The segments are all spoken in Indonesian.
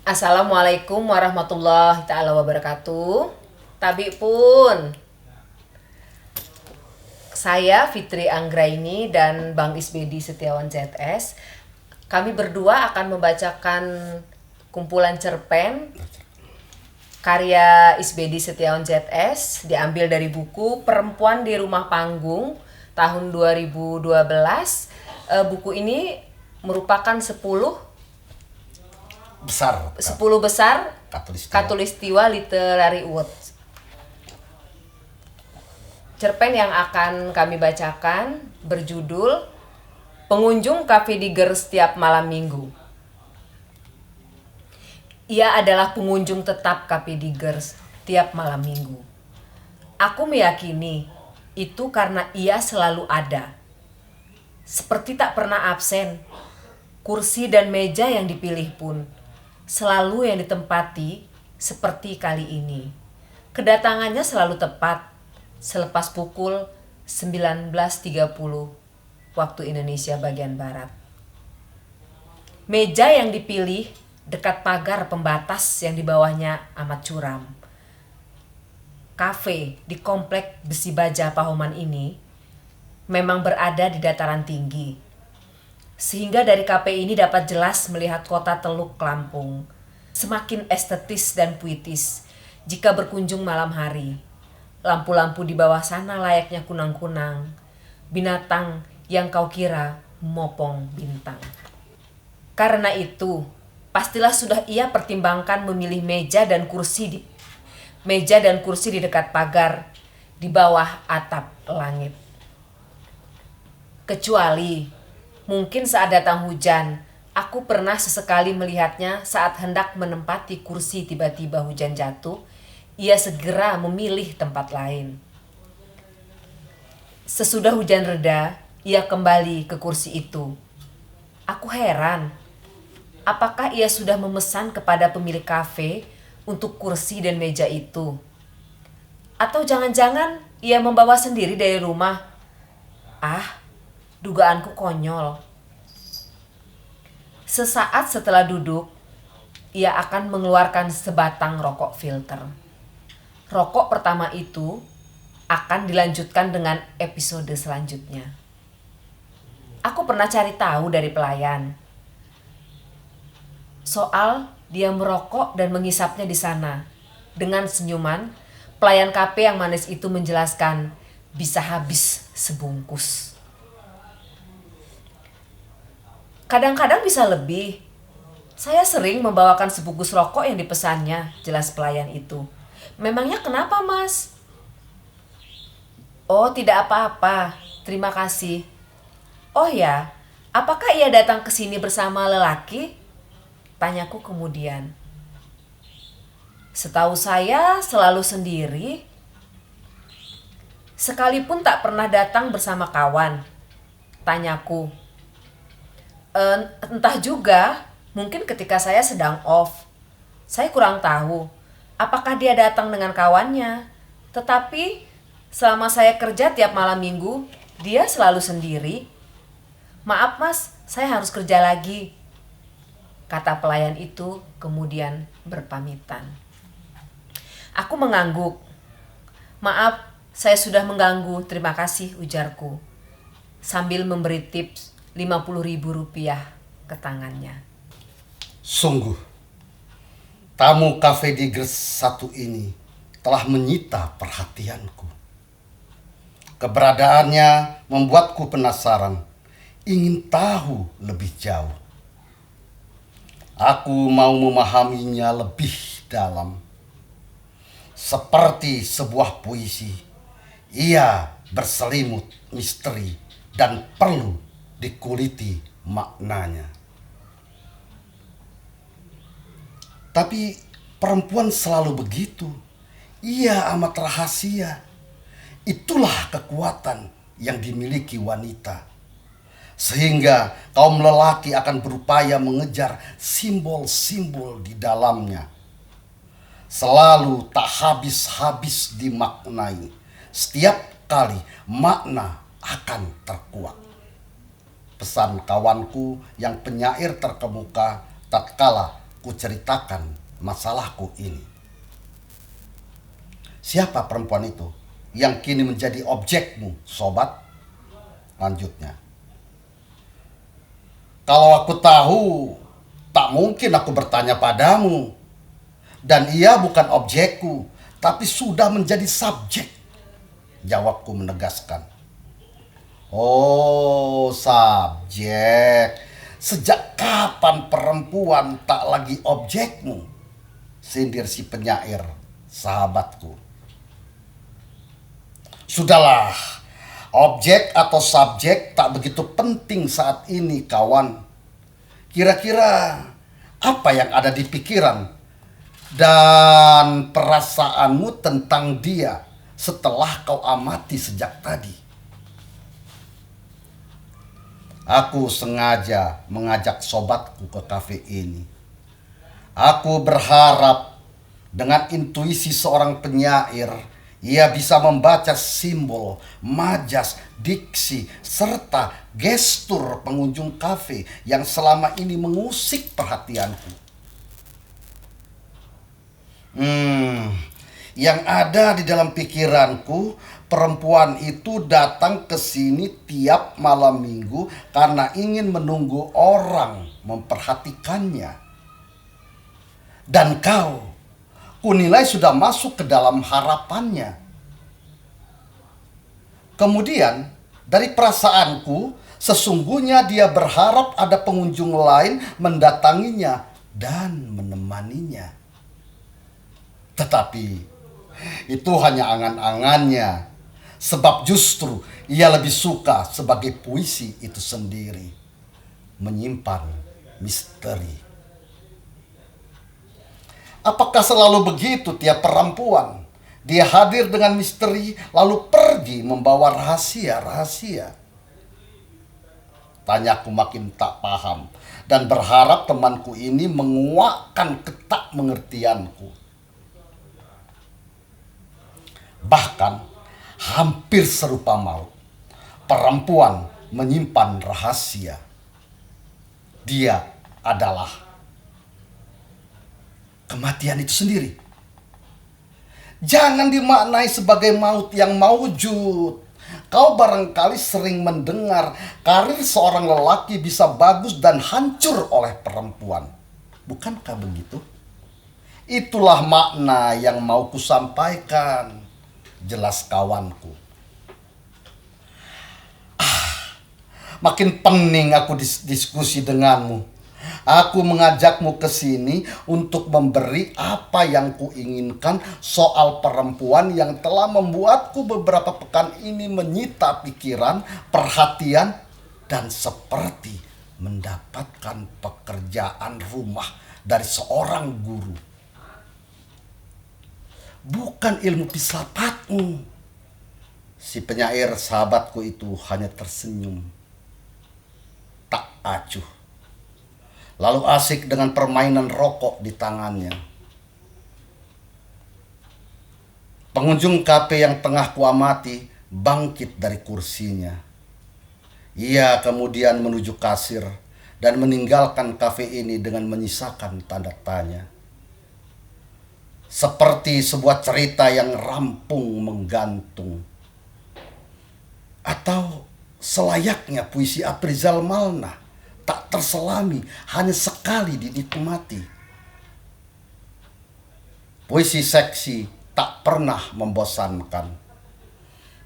Assalamualaikum warahmatullahi taala wabarakatuh. Tabi pun, saya Fitri Anggraini dan Bang Isbedi Setiawan ZS. Kami berdua akan membacakan kumpulan cerpen karya Isbedi Setiawan ZS diambil dari buku Perempuan di Rumah Panggung tahun 2012. Buku ini merupakan 10 besar Katulistiwa Literary Awards. Cerpen yang akan kami bacakan berjudul Pengunjung Cafe Digger Setiap Malam Minggu. Ia adalah pengunjung tetap Cafe Digger setiap malam minggu. Aku meyakini itu karena ia selalu ada. Seperti tak pernah absen, kursi dan meja yang dipilih pun selalu yang ditempati seperti kali ini. Kedatangannya selalu tepat selepas pukul 19.30 waktu Indonesia bagian Barat. Meja yang dipilih dekat pagar pembatas yang di bawahnya amat curam. Kafe di komplek Besi Baja Pahoman ini memang berada di dataran tinggi, sehingga dari kafe ini dapat jelas melihat kota Teluk Lampung, semakin estetis dan puitis jika berkunjung malam hari. Lampu-lampu di bawah sana layaknya kunang-kunang, binatang yang kau kira mopong bintang. Karena itu, pastilah sudah ia pertimbangkan memilih meja dan kursi di dekat pagar di bawah atap langit. Kecuali mungkin saat datang hujan, aku pernah sesekali melihatnya saat hendak menempati kursi tiba-tiba hujan jatuh, ia segera memilih tempat lain. Sesudah hujan reda, ia kembali ke kursi itu. Aku heran, apakah ia sudah memesan kepada pemilik kafe untuk kursi dan meja itu? Atau jangan-jangan ia membawa sendiri dari rumah? Dugaanku konyol. Sesaat setelah duduk, ia akan mengeluarkan sebatang rokok filter. Rokok pertama itu akan dilanjutkan dengan episode selanjutnya. Aku pernah cari tahu dari pelayan soal dia merokok dan menghisapnya di sana. Dengan senyuman, pelayan kafe yang manis itu menjelaskan bisa habis sebungkus. Kadang-kadang bisa lebih. Saya sering membawakan sebungkus rokok yang dipesannya, jelas pelayan itu. Memangnya kenapa, Mas? Oh, tidak apa-apa. Terima kasih. Oh ya, apakah ia datang ke sini bersama lelaki? Tanyaku kemudian. Setahu saya selalu sendiri. Sekalipun tak pernah datang bersama kawan. Tanyaku. Entah juga, mungkin ketika saya sedang off. Saya kurang tahu apakah dia datang dengan kawannya. Tetapi selama saya kerja tiap malam minggu, dia selalu sendiri. Maaf mas, saya harus kerja lagi, kata pelayan itu kemudian berpamitan. Aku mengangguk. Maaf, saya sudah mengganggu, terima kasih, ujarku, sambil memberi tips Rp50.000 ke tangannya. Sungguh, tamu Cafe Diggers satu ini telah menyita perhatianku. Keberadaannya membuatku penasaran, ingin tahu lebih jauh. Aku mau memahaminya lebih dalam. Seperti sebuah puisi, ia berselimut misteri dan perlu dikuliti maknanya. Tapi perempuan selalu begitu. Ia amat rahasia. Itulah kekuatan yang dimiliki wanita. Sehingga kaum lelaki akan berupaya mengejar simbol-simbol di dalamnya. Selalu tak habis-habis dimaknai. Setiap kali makna akan terkuak. Pesan kawanku yang penyair terkemuka tatkala kuceritakan masalahku ini. Siapa perempuan itu yang kini menjadi objekmu, sobat? Lanjutnya. Kalau aku tahu, tak mungkin aku bertanya padamu. Dan ia bukan objekku, tapi sudah menjadi subjek. Jawabku menegaskan. Oh, subjek. Sejak kapan perempuan tak lagi objekmu? Sindir si penyair, sahabatku. Sudahlah, objek atau subjek tak begitu penting saat ini, kawan. Kira-kira apa yang ada di pikiran dan perasaanmu tentang dia setelah kau amati sejak tadi? Aku sengaja mengajak sobatku ke kafe ini. Aku berharap dengan intuisi seorang penyair, ia bisa membaca simbol, majas, diksi, serta gestur pengunjung kafe yang selama ini mengusik perhatianku. Yang ada di dalam pikiranku, perempuan itu datang ke sini tiap malam minggu karena ingin menunggu orang memperhatikannya. Dan kau, kunilai sudah masuk ke dalam harapannya. Kemudian, dari perasaanku, sesungguhnya dia berharap ada pengunjung lain mendatanginya dan menemaninya. Tetapi itu hanya angan-angannya, sebab justru ia lebih suka sebagai puisi itu sendiri, menyimpan misteri. Apakah selalu begitu tiap perempuan? Dia hadir dengan misteri lalu pergi membawa rahasia-rahasia. Tanyaku makin tak paham dan berharap temanku ini menguakkan ketak mengertianku. Bahkan hampir serupa maut, perempuan menyimpan rahasia. Dia adalah kematian itu sendiri. Jangan dimaknai sebagai maut yang maujud. Kau barangkali sering mendengar karir seorang lelaki bisa bagus dan hancur oleh perempuan. Bukankah begitu? Itulah makna yang mau kusampaikan. Jelas kawanku. Makin pening aku diskusi denganmu. Aku mengajakmu ke sini untuk memberi apa yang kuinginkan soal perempuan yang telah membuatku beberapa pekan ini menyita pikiran, perhatian, dan seperti mendapatkan pekerjaan rumah dari seorang guru. Bukan ilmu filsafatmu. Si penyair sahabatku itu hanya tersenyum, tak acuh, lalu asik dengan permainan rokok di tangannya. Pengunjung kafe yang tengah kuamati bangkit dari kursinya. Ia kemudian menuju kasir dan meninggalkan kafe ini dengan menyisakan tanda tanya. Seperti sebuah cerita yang rampung menggantung. Atau selayaknya puisi Afrizal Malna, tak terselami, hanya sekali dinikmati. Puisi seksi tak pernah membosankan.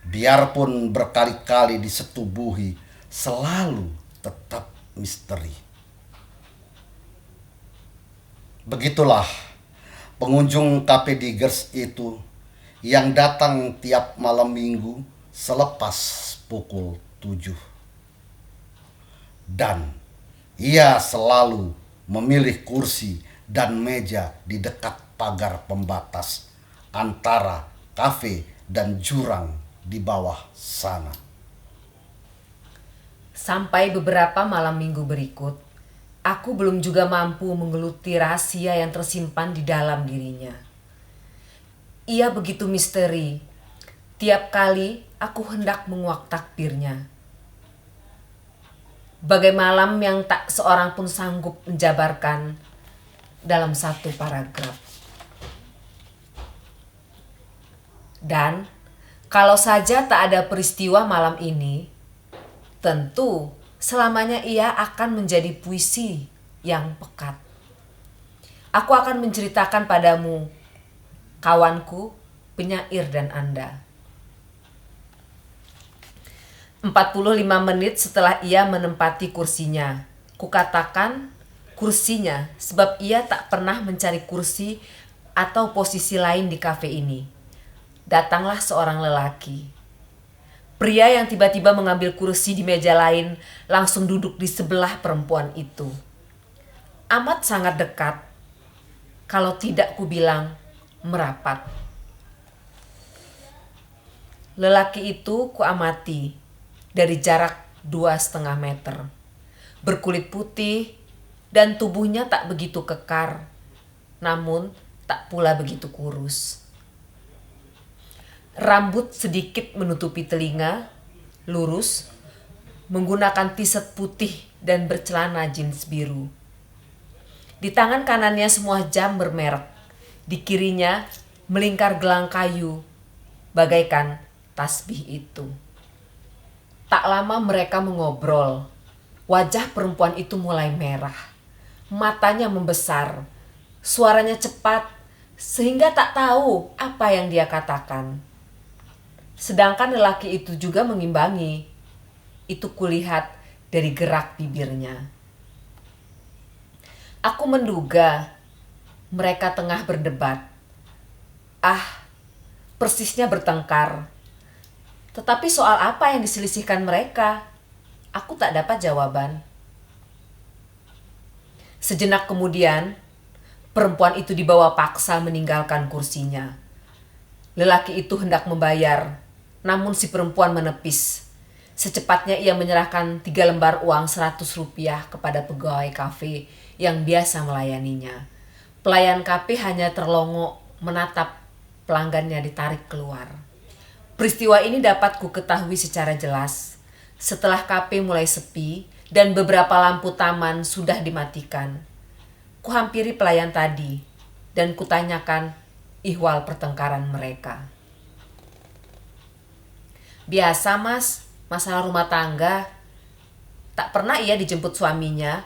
Biarpun berkali-kali disetubuhi, selalu tetap misteri. Begitulah pengunjung Cafe Diggers itu yang datang tiap malam minggu selepas pukul 7. Dan ia selalu memilih kursi dan meja di dekat pagar pembatas antara kafe dan jurang di bawah sana. Sampai beberapa malam minggu berikut, aku belum juga mampu menggeluti rahasia yang tersimpan di dalam dirinya. Ia begitu misteri. Tiap kali aku hendak menguak takbirnya. Bagai malam yang tak seorang pun sanggup menjabarkan, dalam satu paragraf. Dan kalau saja tak ada peristiwa malam ini, tentu selamanya ia akan menjadi puisi yang pekat. Aku akan menceritakan padamu, kawanku, penyair dan Anda. 45 menit setelah ia menempati kursinya, kukatakan kursinya sebab ia tak pernah mencari kursi atau posisi lain di kafe ini. Datanglah seorang lelaki. Pria yang tiba-tiba mengambil kursi di meja lain langsung duduk di sebelah perempuan itu. Amat sangat dekat, kalau tidak kubilang merapat. Lelaki itu kuamati dari jarak 2,5 meter. Berkulit putih dan tubuhnya tak begitu kekar, namun tak pula begitu kurus. Rambut sedikit menutupi telinga, lurus, menggunakan t-shirt putih dan bercelana jeans biru. Di tangan kanannya semua jam bermerek, di kirinya melingkar gelang kayu, bagaikan tasbih itu. Tak lama mereka mengobrol, wajah perempuan itu mulai merah, matanya membesar, suaranya cepat, sehingga tak tahu apa yang dia katakan. Sedangkan lelaki itu juga mengimbangi. Itu kulihat dari gerak bibirnya. Aku menduga mereka tengah berdebat. Persisnya bertengkar. Tetapi soal apa yang diselisihkan mereka? Aku tak dapat jawaban. Sejenak kemudian, perempuan itu dibawa paksa meninggalkan kursinya. Lelaki itu hendak membayar, namun si perempuan menepis. Secepatnya ia menyerahkan 3 lembar uang 100 rupiah kepada pegawai kafe yang biasa melayaninya. Pelayan kafe hanya terlongok menatap pelanggannya ditarik keluar. Peristiwa ini dapat ku ketahui secara jelas setelah kafe mulai sepi dan beberapa lampu taman sudah dimatikan. Kuhampiri pelayan tadi dan kutanyakan ihwal pertengkaran mereka. Biasa mas, masalah rumah tangga. Tak pernah ia dijemput suaminya,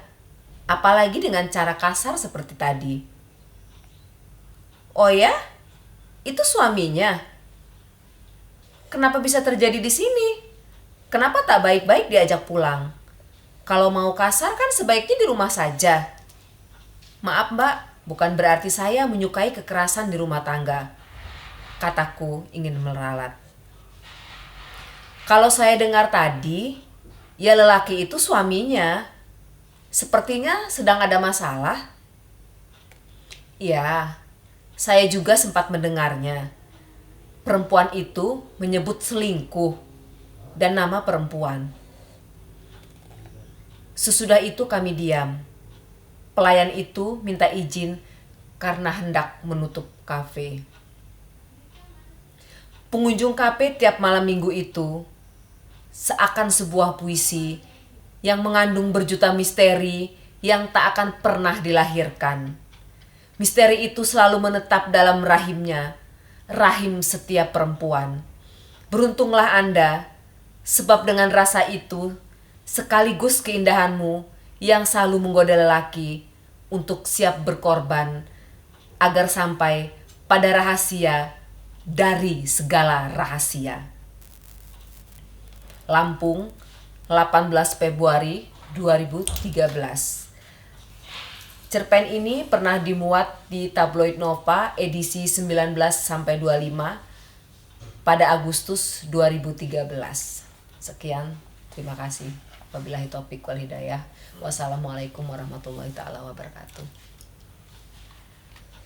apalagi dengan cara kasar seperti tadi. Oh ya? Itu suaminya? Kenapa bisa terjadi di sini? Kenapa tak baik-baik diajak pulang? Kalau mau kasar kan sebaiknya di rumah saja. Maaf mbak, bukan berarti saya menyukai kekerasan di rumah tangga, kataku ingin meralat. Kalau saya dengar tadi, ya lelaki itu suaminya. Sepertinya sedang ada masalah. Ya, saya juga sempat mendengarnya. Perempuan itu menyebut selingkuh dan nama perempuan. Sesudah itu kami diam. Pelayan itu minta izin karena hendak menutup kafe. Pengunjung kafe tiap malam minggu itu seakan sebuah puisi yang mengandung berjuta misteri yang tak akan pernah dilahirkan. Misteri itu selalu menetap dalam rahimnya, rahim setiap perempuan. Beruntunglah Anda, sebab dengan rasa itu, sekaligus keindahanmu yang selalu menggoda lelaki untuk siap berkorban, agar sampai pada rahasia dari segala rahasia. Lampung, 18 Februari 2013. Cerpen ini pernah dimuat di tabloid Nova edisi 19-25 pada Agustus 2013. Sekian, terima kasih. Wabillahi taufiq wal hidayah. Wassalamualaikum warahmatullahi taala wabarakatuh.